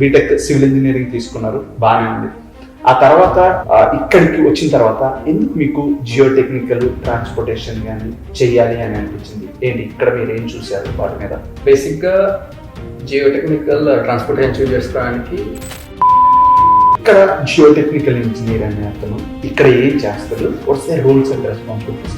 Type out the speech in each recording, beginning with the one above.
BTech civil engineering తీసుకున్నారు, బాగానే ఉంది. ఆ తర్వాత ఇక్కడికి వచ్చిన తర్వాత ఎందుకు మీకు జియో టెక్నికల్ ట్రాన్స్పోర్టేషన్ కానీ చెయ్యాలి అని అనిపించింది? ఏంటి ఇక్కడ మీరు ఏం చూసారు వాటి మీద? బేసిక్గా జియో టెక్నికల్ ట్రాన్స్పోర్టేషన్ చూస్ చేసుకోవడానికి ఇక్కడ జియో టెక్నికల్ ఇంజనీర్ అనే అతను ఇక్కడ ఏం చేస్తాడు, what's the rules and responsibilities?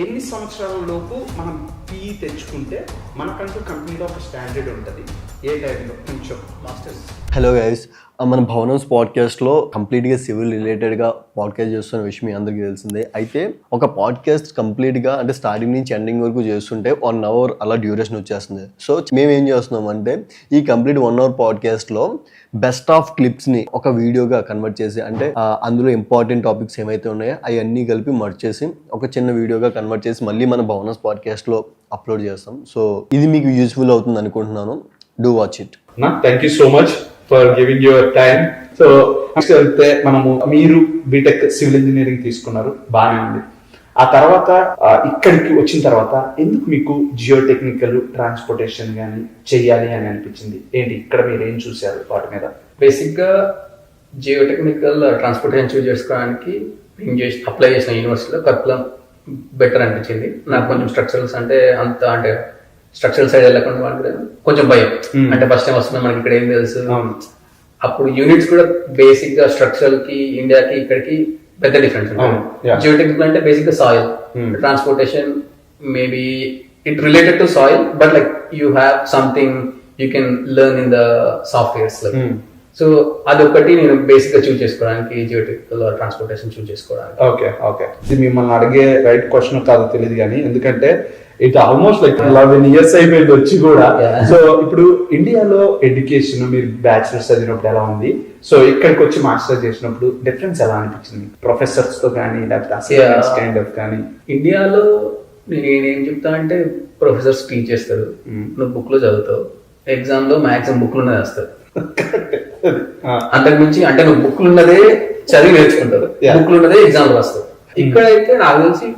ఎన్ని సంవత్సరాల లోపు మనం పిఈ తెచ్చుకుంటే మనకంటూ కంపెనీలో ఒక స్టాండర్డ్ ఉంటుంది, ఏ టైంలో కొంచెం మాస్టర్స్? హలో గైస్, మన భవనమ్స్ పాడ్కాస్ట్లో కంప్లీట్గా సివిల్ రిలేటెడ్గా పాడ్కాస్ట్ చేస్తున్న విషయం మీ అందరికీ తెలిసిందే. అయితే ఒక పాడ్కాస్ట్ కంప్లీట్గా అంటే స్టార్టింగ్ నుంచి ఎండింగ్ వరకు చేస్తుంటే 1 hour అలా డ్యూరేషన్ వచ్చేస్తుంది. సో మేము ఏం చేస్తున్నాం అంటే ఈ కంప్లీట్ 1 hour పాడ్కాస్ట్లో బెస్ట్ ఆఫ్ క్లిప్స్ని ఒక వీడియోగా కన్వర్ట్ చేసి, అంటే అందులో ఇంపార్టెంట్ టాపిక్స్ ఏమైతే ఉన్నాయో అవన్నీ కలిపి మర్చ్ చేసి ఒక చిన్న వీడియోగా కన్వర్ట్ చేసి మళ్ళీ మన భవనమ్స్ పాడ్కాస్ట్లో అప్లోడ్ చేస్తాం. సో ఇది మీకు యూస్ఫుల్ అవుతుంది అనుకుంటున్నాను. Do watch it. Thank you so much for giving your time. So next వెళ్తే మనము మీరు బీటెక్ సివిల్ ఇంజనీరింగ్ తీసుకున్నారు, బాగానే ఉంది. ఆ తర్వాత ఇక్కడికి వచ్చిన తర్వాత ఎందుకు మీకు జియో టెక్నికల్ ట్రాన్స్పోర్టేషన్ కానీ చెయ్యాలి అని అనిపించింది? ఏంటి ఇక్కడ మీరు ఏం చూసారు వాటి మీద? బేసిక్గా జియో టెక్నికల్ ట్రాన్స్పోర్టేషన్ చూస్ చేసుకోవడానికి నేను అప్లై చేసిన యూనివర్సిటీలో కరికులం బెటర్ అనిపించింది. నాకు కొంచెం స్ట్రక్చరల్స్ అంటే స్ట్రక్చరల్ సైడ్ వెళ్ళకుండా వాళ్ళకి కొంచెం భయం. అంటే ఫస్ట్ టైం వస్తున్నాం, మనకి ఇక్కడ ఏం తెలుసు. అప్పుడు యూనిట్స్ కూడా బేసిక్ గా స్ట్రక్చరల్ కి ఇండియాకి ఇక్కడికి పెద్ద డిఫరెన్స్ ఉంటుంది. జియో టెక్నికల్ అంటే బేసిక్ గా soil transportation, maybe it related two soil, but like you have something you can learn in the softwares. So అదొకటి నేను బేసిక్ గా చూస్ చేసుకోవడానికి జియో టెక్నికల్ ట్రాన్స్పోర్టేషన్ చూస్ చేసుకోవడానికి. ఓకే ఇది మిమ్మల్ని అడిగే రైట్ క్వశ్చన్ కాదో తెలియదు కానీ, ఎందుకంటే ఇట్ ఆల్మోస్ట్ లైక్ 11 years అయిపోయింది వచ్చి కూడా. సో ఇప్పుడు ఇండియాలో ఎడ్యుకేషన్ మీరు బ్యాచిలర్స్ చదివినప్పుడు ఎలా ఉంది, సో ఇక్కడికి వచ్చి మాస్టర్స్ చేసినప్పుడు డిఫరెన్స్ ఎలా అనిపించింది? ప్రొఫెసర్స్ తో కానీ లేకపోతే కైండ్ ఆఫ్ కానీ? ఇండియాలో నేనేం చెప్తా అంటే ప్రొఫెసర్స్ టీచ్ చేస్తారు, నువ్వు బుక్ లో చదువుతావు, ఎగ్జామ్ లో మ్యాక్సిమం బుక్ లోనే వేస్తారు. అంతకుమించి అంటే నువ్వు బుక్ ఉన్నదే చదివి నేర్చుకుంటారు, బుక్ ఉన్నదే ఎగ్జామ్ రాస్తావు. ఇక్కడైతే నాకు తెలిసి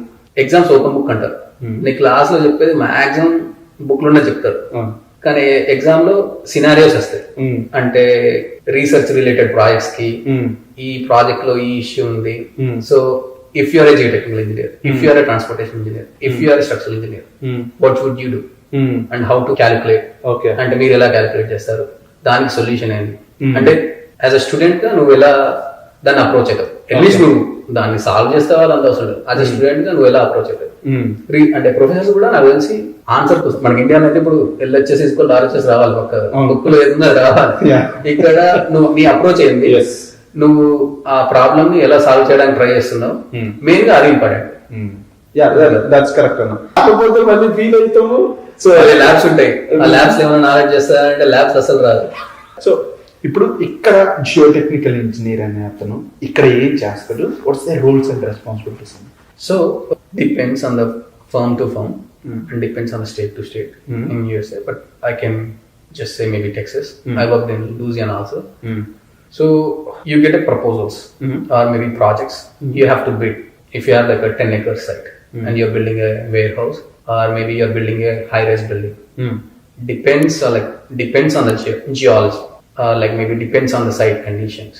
ఎగ్జామ్స్ ఓపెన్ బుక్ అంటారు, నీ క్లాస్ లో చెప్పేది మాక్సిమం బుక్ లోనే చెప్తారు, కానీ ఎగ్జామ్ లో సినారియోస్ వస్తాయి. అంటే రీసెర్చ్ రిలేటెడ్ ప్రాజెక్ట్స్ కి ఈ ప్రాజెక్ట్ లో ఈ ఇష్యూ ఉంది. So if you're a geotechnical engineer, if you're a transportation engineer, if you're a structural engineer, what would you do and how to calculate. అంటే మీరు ఎలా క్యాలిక్యులేట్ చేస్తారు, దానికి సొల్యూషన్ ఏంటి, అంటే యాజ్ అ స్టూడెంట్ గా నువ్వు ఎలా దాన్ని అప్రోచ్ అవుతావు. అట్లీస్ట్ నువ్వు దాన్ని సాల్వ్ చేస్తావా అంత అవసరం లేదు, యాజ్ అ స్టూడెంట్ గా నువ్వు ఎలా అప్రోచ్ అవుతావు. అంటే ప్రొఫెసర్స్ కూడా నాకు తెలిసి ఆన్సర్ మనకి ఇండియాలో అయితే ఇప్పుడు ఎల్హెచ్ఎస్ తీసుకోవాలి, ఆర్హెచ్ఎస్ రావాలి, పక్క బుక్ లో ఏదైనా రావాలి. ఇక్కడ నువ్వు నీ అప్రోచ్ ఏంది, నువ్వు ఆ ప్రాబ్లమ్ ని ఎలా సాల్వ్ చేయడానికి ట్రై చేస్తున్నావు, మెయిన్ గా అది ఇంపార్టెంట్. కాకపోతే మళ్ళీ ఫీల్ అవుతాము. సో ల్యాబ్స్ ఉంటాయి, ఆ ల్యాబ్స్ ఏమైనా నాలెడ్జ్ చేస్తారంటే ల్యాబ్స్ అసలు రాదు. సో ఇప్పుడు ఇక్కడ జియో టెక్నికల్ ఇంజనీర్ అనే అతను ఇక్కడ ఏం చేస్తాడు, what's the rules and responsibilities? So depends on the firm to firm and depends on the state to state in USA, but I can just say maybe Texas. I worked in Louisiana also. So you get a proposals or maybe projects. You have to bid. If you have like a 10-acre site and you're building a warehouse or maybe you're building a high-rise building, depends on the geology, like maybe depends on the site conditions.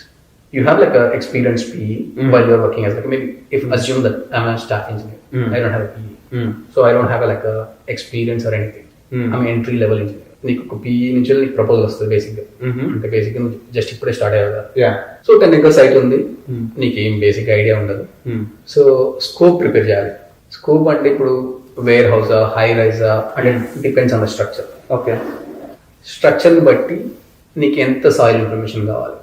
You have like a experienced PE while you're working as like maybe if assume that I'm a staff engineer, I don't have a PE, so I don't have like a experience or anything. I'm an entry level engineer. నీకు ఒక PE నుంచి నీకు proposal వస్తుంది బేసిక్గా. అంటే బేసిక్గా నువ్వు just ఇప్పుడే స్టార్ట్ అయ్యావు కదా, సో 10 acre సైట్ ఉంది, నీకు ఏం బేసిక్ ఐడియా ఉండదు. సో స్కోప్ ప్రిపేర్ చేయాలి. స్కోప్ అంటే ఇప్పుడు వేర్ హౌసా, హై రైజా, అంటే depends on the structure. Okay, స్ట్రక్చర్ని బట్టి నీకు ఎంత సాయిల్ ఇన్ఫర్మేషన్ కావాలి.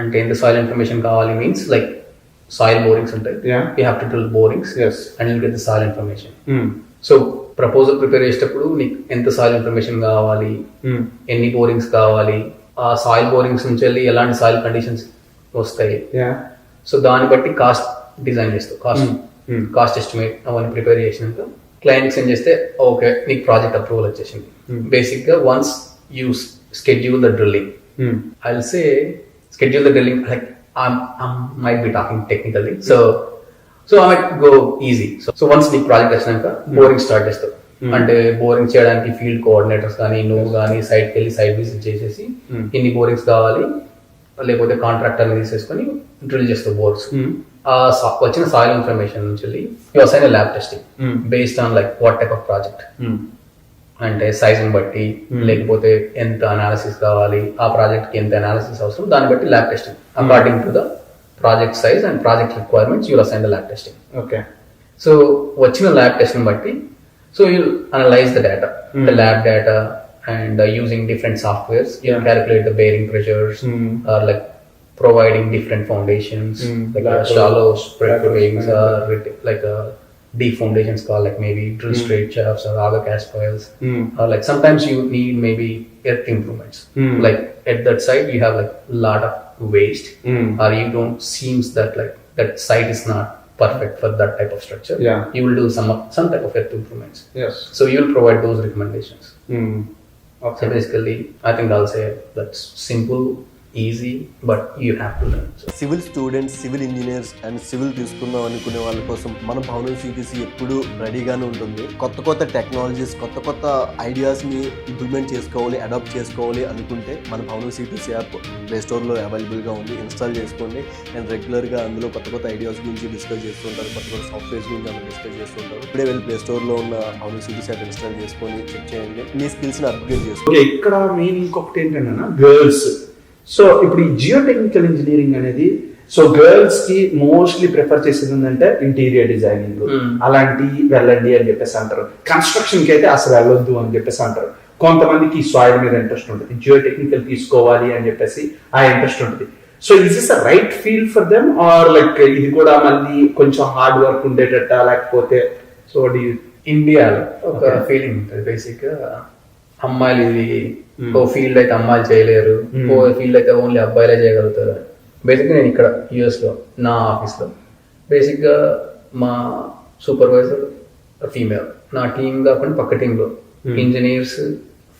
అంటే ఎంత సాయిల్ ఇన్ఫర్మేషన్ కావాలి మీన్స్ లైక్ సాయిల్ బోరింగ్స్ ఉంటాయి, you have to drill borings and you get the soil information. So proposal prepare చేసేటప్పుడు నీకు ఎంత సాయిల్ ఇన్ఫర్మేషన్ కావాలి, ఎన్ని బోరింగ్స్ కావాలి, ఆ సాయిల్ బోరింగ్స్ నుంచి వెళ్ళి ఎలాంటి సాయిల్ కండిషన్స్ వస్తాయి, సో దాన్ని బట్టి కాస్ట్ డిజైన్ చేస్తావు. కాస్ట్ ఎస్టిమేట్ అవన్నీ ప్రిపేర్ చేసినాక క్లయింట్స్ ఏం చేస్తే ఓకే నీకు ప్రాజెక్ట్ అప్రూవల్ వచ్చేసింది. బేసిక్గా once you schedule the drilling. I'll say schedule the drilling, like I might be talking technically, so I might go easy. So once the project వచ్చినాక boring start చేస్తావు. అంటే boring చేయడానికి field coordinators కానీ నువ్వు కానీ సైట్కి వెళ్ళి సైట్ విజిట్ చేసేసి ఇన్ని బోరింగ్స్ కావాలి, లేకపోతే కాంట్రాక్టర్ని తీసేసుకొని డ్రిల్ చేస్తావు బోర్స్. ఆ వచ్చిన సాయిల్ ఇన్ఫర్మేషన్ నుంచి you assign lab testing based on like what type of project, అంటే సైజ్ని బట్టి లేకపోతే ఎంత అనాలిసిస్ కావాలి, ఆ ప్రాజెక్ట్కి ఎంత అనాలిసిస్ అవసరం, దాన్ని బట్టి lab testing according to the project size and project requirements you'll assign the lab testing. Okay. So వచ్చిన ల్యాబ్ టెస్ట్ని బట్టి so you'll analyse the data, the lab data, and using different softwares you can calculate the bearing pressures or like providing different foundations like shallow spread wings or like deep foundations called like maybe drill straight shafts or auger cast coils, or like sometimes you need maybe earth improvements, like at that site you have like lot of waste or you don't seems that like that site is not perfect for that type of structure. You will do some type of earth improvements. Yes. So you will provide those recommendations. Okay. So basically, I think I'll say that's simple, easy, but you have to learn. So. Civil students, civil engineers and civil తీసుకుందాం అనుకునే వాళ్ళ కోసం మన భవనం CTC ఎప్పుడూ రెడీగానే ఉంటుంది. కొత్త కొత్త టెక్నాలజీస్, కొత్త కొత్త ఐడియాస్ని ఇంప్లిమెంట్ చేసుకోవాలి, అడాప్ట్ చేసుకోవాలి అనుకుంటే మన భవనం సిటీసీ యాప్ ప్లే స్టోర్లో అవైలబుల్గా ఉంది. ఇన్స్టాల్ చేసుకోండి అండ్ రెగ్యులర్గా అందులో కొత్త కొత్త ఐడియాస్ గురించి డిస్కస్ చేస్తుంటారు, కొత్త కొత్త సాఫ్ట్వేర్స్ గురించి అందులో డిస్కస్ చేస్తుంటారు. ఇప్పుడే వెళ్ళి ప్లే స్టోర్లో ఉన్న భవనం సిటీసీ యాప్ ఇన్స్టాల్ చేసుకొని చెక్ చేయండి, మీ స్కిల్స్ని అప్గ్రేడ్ చేసుకోండి. ఓకే, ఇక్కడ మెయిన్ ఇంకొకటి ఏంటంటే గర్ల్స్. సో ఇప్పుడు ఈ జియో టెక్నికల్ ఇంజనీరింగ్ అనేది సో గర్ల్స్ కి మోస్ట్లీ ప్రిఫర్ చేసేది ఏంటంటే ఇంటీరియర్ డిజైనింగ్ అలాంటి వెళ్ళండి అని చెప్పేసి అంటారు. కన్స్ట్రక్షన్ కి అయితే అసలు వెళ్ళొద్దు అని చెప్పేసి అంటారు. కొంతమందికి సాయిల్ మీద ఇంట్రెస్ట్ ఉంటుంది, జియో టెక్నికల్ తీసుకోవాలి అని చెప్పేసి ఆ ఇంట్రెస్ట్ ఉంటుంది. So is is the right field for them or like ఇది కూడా మళ్ళీ కొంచెం హార్డ్ వర్క్ ఉండేటట్ట, లేకపోతే సో ఇండియాలో ఒక ఫీలింగ్ ఉంటుంది బేసిక్ గా, అమ్మాయిలు ఇది ఓ ఫీల్డ్ అయితే అమ్మాయిలు చేయలేరు, ఓ ఫీల్డ్ అయితే ఓన్లీ అబ్బాయిలే చేయగలుగుతారు. బేసిక్గా నేను ఇక్కడ యుఎస్లో నా ఆఫీస్లో బేసిక్గా మా సూపర్వైజర్ ఫీమేల్, నా టీం కాకుండా పక్క టీంలో ఇంజనీర్స్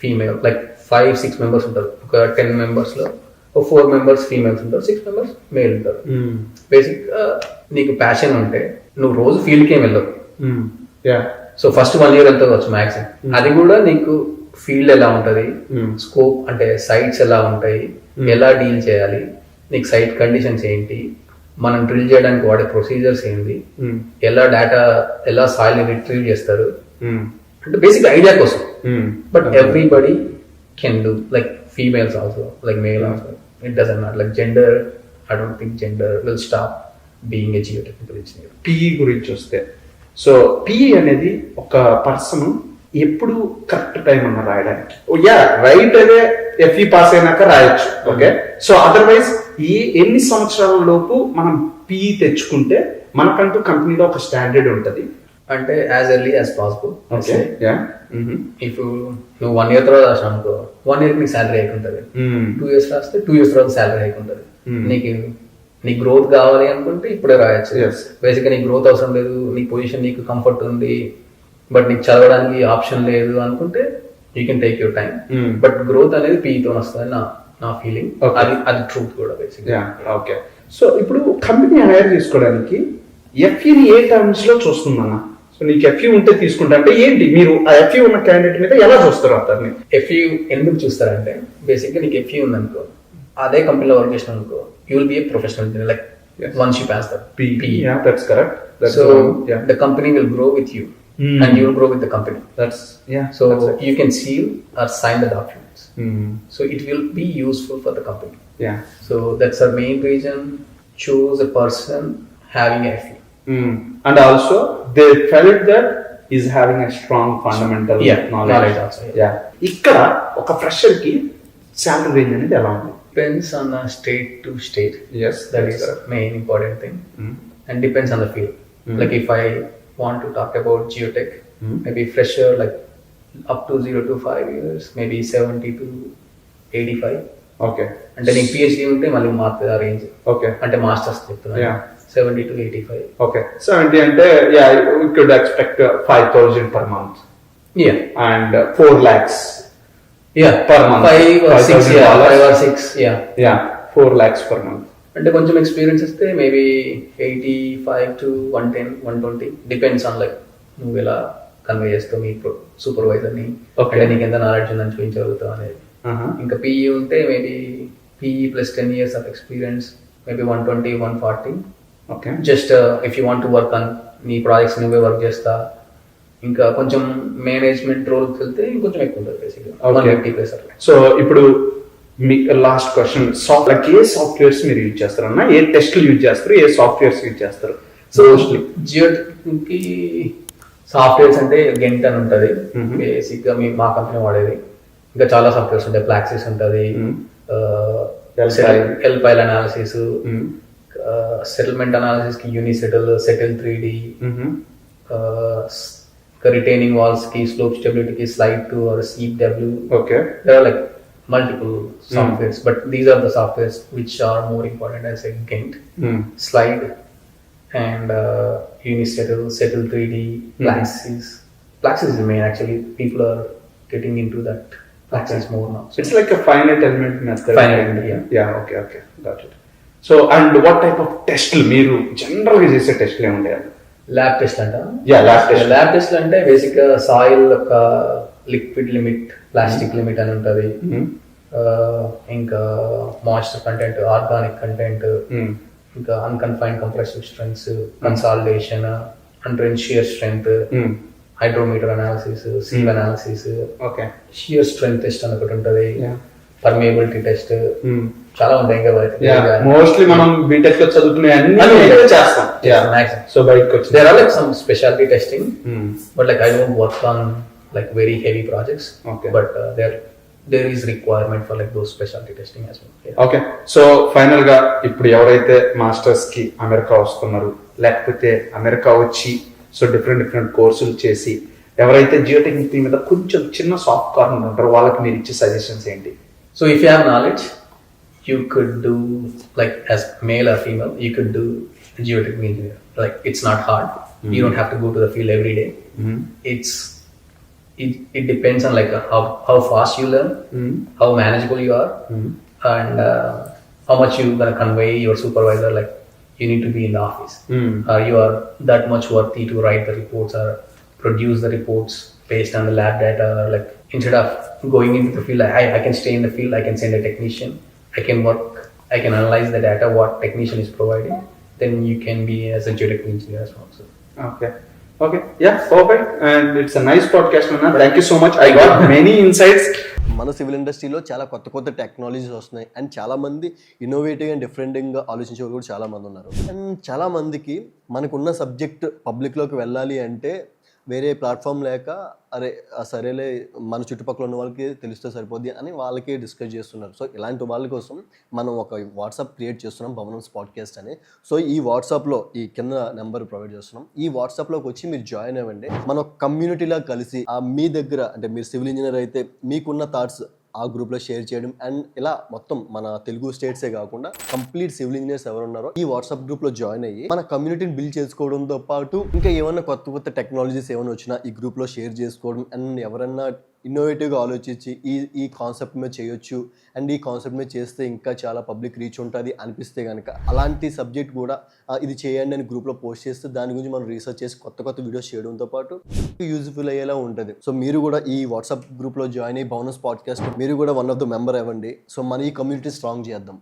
ఫీమేల్ లైక్ 5-6 మెంబర్స్ ఉంటారు. ఒక 10 మెంబర్స్లో ఒక 4 మెంబర్స్ ఫీమేల్స్ ఉంటారు, 6 మెంబర్స్ మేల్ ఉంటారు. బేసిక్గా నీకు ప్యాషన్ ఉంటే నువ్వు రోజు ఫీల్డ్కి ఏం వెళ్ళవు. సో ఫస్ట్ 1 year వెళ్తావు వచ్చు మ్యాక్సిమం. అది కూడా నీకు ఫీల్డ్ ఎలా ఉంటది, స్కోప్ అంటే సైట్స్ ఎలా ఉంటాయి, ఎలా డీల్ చేయాలి, నీకు సైట్ కండిషన్స్ ఏంటి, మనం డ్రిల్ చేయడానికి వాడే ప్రొసీజర్స్ ఏంటి, ఎలా డేటా ఎలా సాయిల్ రిట్రీవ్ చేస్తారు అంటే బేసిక్ ఐడియా కోసం. But everybody can do, like females also, like male also, it doesn't matter. Like gender, I don't think gender will stop being a geotechnical engineer. PE గురించి వస్తే, so PE అనేది ఒక person ఎప్పుడు correct time అన్న రాయడానికి, right అదే FE pass అయినాక రాయొచ్చు. ఓకే, సో అదర్వైజ్ ఈ ఎన్ని సంవత్సరాల లోపు మనం పిఈ తెచ్చుకుంటే మనకంటూ కంపెనీలో ఒక స్టాండర్డ్ ఉంటుంది అంటే as early as possible. Okay, if నువ్వు 1 year తర్వాత రాసినా అనుకో, 1 year నీకు శాలరీ హైక్ ఉంటుంది. 2 years రాస్తే 2 years తర్వాత శాలరీ హైక్ ఉంటుంది. నీ గ్రోత్ కావాలి అనుకుంటే ఇప్పుడే రాయొచ్చు. బేసిక్గా నీ గ్రోత్ అవసరం లేదు, నీ పొజిషన్ నీకు కంఫర్ట్ ఉంది, బట్ నీకు చదవడానికి ఆప్షన్ లేదు అనుకుంటే you can take your time. But growth అనేది పీతో వస్తుంది నా ఫీలింగ్. అది ట్రూత్ కూడా బేసిక్. ఓకే, సో ఇప్పుడు కంపెనీ హైర్ చేసుకోవడానికి ఎఫ్ఈని ఏ టర్మ్స్ లో చూస్తుందన్నా? సో నీకు ఎఫ్ఈ ఉంటే తీసుకుంటా అంటే ఏంటి, మీరు ఆ ఎఫ్ఈ ఉన్న క్యాండిడేట్ మీద ఎలా చూస్తారు అతన్ని? ఎఫ్ఈ ఎందుకు చూస్తారంటే బేసిక్గా నీకు ఎఫ్ఈ ఉందనుకో, అదే కంపెనీలో వర్క్ చేసిన అనుకో, you will be a professional engineer like once you pass the PE. Yeah, that's correct. So the company will grow with you. And you will grow with the company. So you can seal or sign the documents. So it will be useful for the company. So that's our main reason. Choose a person having a FE. And also they felt that is having a strong fundamental knowledge also. ఇక్కడ ఒక fresher కి salary range అనేది ఎలా ఉంది? Depends on the state to state. Yes, that is the main important thing. And depends on the field. Like if I want to talk about geotech, maybe fresher like up to 0 to 5 years, maybe 70 to 85. Okay. అంటే నీకు PhD ఉంటే మళ్ళీ మారుతుంది ఆ range. Okay, అంటే masters చెప్తున్నా. 70 to 85. Okay, 70 అంటే we could expect 5,000 per month. And 4 lakhs. Per month. 5 or 6. 5 or 6. 4 lakhs per month. అంటే కొంచెం ఎక్స్పీరియన్స్ వస్తే maybe 85 to 110, 120 depends on like నువ్వు ఎలా కన్వే చేస్తావు మీ సూపర్వైజర్ని, Okay. అంటే నీకు ఎంత నాలెడ్జ్ ఉందని చూపించగలుగుతావు అనేది. ఇంకా PE ఉంటే maybe PE plus 10 years of experience, maybe 120, 140. Okay just if you want to work on నీ ప్రాజెక్ట్స్ నువ్వే వర్క్ చేస్తా, ఇంకా కొంచెం మేనేజ్మెంట్ రోల్కి వెళ్తే ఇంకొంచెం ఎక్కువ ఉంటుంది బేసిక్గా, Okay. 150 ప్లస్ అట్లా. సో ఇప్పుడు మీ లాస్ట్ క్వశ్చన్, ఏ సాఫ్ట్వేర్స్ మీరు యూజ్ చేస్తారు అన్న, ఏ టెస్ట్లు యూజ్ చేస్తారు, ఏ సాఫ్ట్వేర్స్ యూజ్ చేస్తారు? సో జియోటెక్కి సాఫ్ట్వేర్స్ అంటే గెంట్ అని ఉంటుంది బేసిక్గా మా కంపెనీ వాడేది. ఇంకా చాలా సాఫ్ట్వేర్స్ ఉంటాయి, ప్లాక్సిస్ ఉంటుంది, ఎల్పైల్ అనాలిసిస్, సెటిల్మెంట్ అనాలిసిస్ కి యూనిసెటిల్, సెటిల్ 3D, రిటైనింగ్ వాల్స్ కి స్లోప్ స్టెబిలిటీ కి slide 2 or CW. Okay There are like multiple softwares, but these are the softwares which are more important as a Gantt, slide, and unisettle, settle 3D, Plaxis. Plaxis is the main actually. People are getting into that Plaxis more now. It's like a finite element method. Finite element, yeah. Okay, got it. So and what type of టెస్ట్లు మీరు general గా చేసే టెస్ట్లు ఏముంటాయి? Lab test అంట. Lab test అంటే basic గా soil యొక్క లిక్విడ్ లిమిట్, ప్లాస్టిక్ లిమిట్ అని ఉంటుంది, ఇంకా మాయిశ్చర్ కంటెంట్, ఆర్గానిక్ కంటెంట్, ఇంకా unconfined compressive strengths, consolidation, undrained shear strength, hydrometer analysis, sieve analysis, okay shear strength test అని ఒకటి ఉంటుంది, పర్మియబిలిటీ టెస్ట్, చాలా ఉంటాయి ఇంకా. మోస్ట్లీ మనం బీటెక్ లో చదువుకునే అన్ని చేస్తాం. సో బయటకు వచ్చి there are like some specialty testing, but like I don't work on like very heavy projects. Okay. But there is requirement for like those specialty testing as well. Yeah. Okay, so final గా ఇప్పుడు ఎవరైతే masters కి America వస్తున్నారు, లేకపోతే America వచ్చి so different కోర్సులు చేసి ఎవరైతే జియోటెక్నిక్ మీద కొంచెం చిన్న సాఫ్ట్ కార్నర్ ఉంటారో వాళ్ళకి మీరు ఇచ్చే సజెషన్స్ ఏంటి? So if you have knowledge, you could do like as male or female, you could do geotechnical engineer. Like it's not hard. You don't have to go to the field every day. It depends on like how fast you learn, how manageable you are, and how much you gonna convey your supervisor. Like you need to be in the office, or you are that much worthy to write the reports or produce the reports based on the lab data. Like instead of going into the field, I can stay in the field, I can send a technician, I can work, I can analyze the data what technician is providing, then you can be as a geotechnical engineer as well. So Okay, yeah, perfect, and it's a nice podcast, Anna. Thank you so much. I got many insights. మన civil ఇండస్ట్రీలో చాలా కొత్త technologies వస్తున్నాయి, and చాలా మంది innovative and డిఫరెంట్గా ఆలోచించే వాళ్ళు కూడా చాలా మంది ఉన్నారు. అండ్ చాలా మందికి మనకున్న సబ్జెక్ట్ పబ్లిక్లోకి వెళ్ళాలి అంటే వేరే ప్లాట్ఫామ్ లేక అరే సరేలే మన చుట్టుపక్కల ఉన్న వాళ్ళకి తెలిస్తే సరిపోద్ది అని వాళ్ళకి డిస్కస్ చేస్తున్నారు. సో ఇలాంటి వాళ్ళ కోసం మనం ఒక వాట్సాప్ క్రియేట్ చేస్తున్నాం, భవనమ్స్ పాడ్కాస్ట్ అని. సో ఈ వాట్సాప్లో ఈ కింద నెంబర్ ప్రొవైడ్ చేస్తున్నాం. ఈ వాట్సాప్లోకి వచ్చి మీరు జాయిన్ అవ్వండి. మన కమ్యూనిటీలా కలిసి మీ దగ్గర అంటే మీరు సివిల్ ఇంజనీర్ అయితే మీకున్న థాట్స్ ఆ గ్రూప్లో షేర్ చేయడం, అండ్ ఇలా మొత్తం మన తెలుగు స్టేట్సే కాకుండా కంప్లీట్ సివిల్ ఇంజనీర్స్ ఎవరున్నారో ఈ వాట్సాప్ గ్రూప్లో జాయిన్ అయ్యి మన కమ్యూనిటీని బిల్డ్ చేసుకోవడంతో పాటు ఇంకా ఏమన్నా కొత్త టెక్నాలజీస్ ఏమైనా వచ్చినా ఈ గ్రూప్లో షేర్ చేసుకోవడం, అండ్ ఎవరన్నా ఇన్నోవేటివ్గా ఆలోచించి ఈ కాన్సెప్ట్ మీద చేయొచ్చు అండ్ ఈ కాన్సెప్ట్ మీద చేస్తే ఇంకా చాలా పబ్లిక్ రీచ్ ఉంటుంది అనిపిస్తే కనుక అలాంటి సబ్జెక్ట్ కూడా ఇది చేయండి అని గ్రూప్లో పోస్ట్ చేస్తే దాని గురించి మనం రీసెర్చ్ చేసి కొత్త వీడియోస్ చేయడంతో పాటు యూజ్ఫుల్ అయ్యేలా ఉంటుంది. సో మీరు కూడా ఈ వాట్సాప్ గ్రూప్లో జాయిన్ అయ్యి భవనమ్స్ పాడ్కాస్ట్ మీరు కూడా వన్ ఆఫ్ ద మెంబర్ అవ్వండి. సో మన ఈ కమ్యూనిటీ స్ట్రాంగ్ చేద్దాం.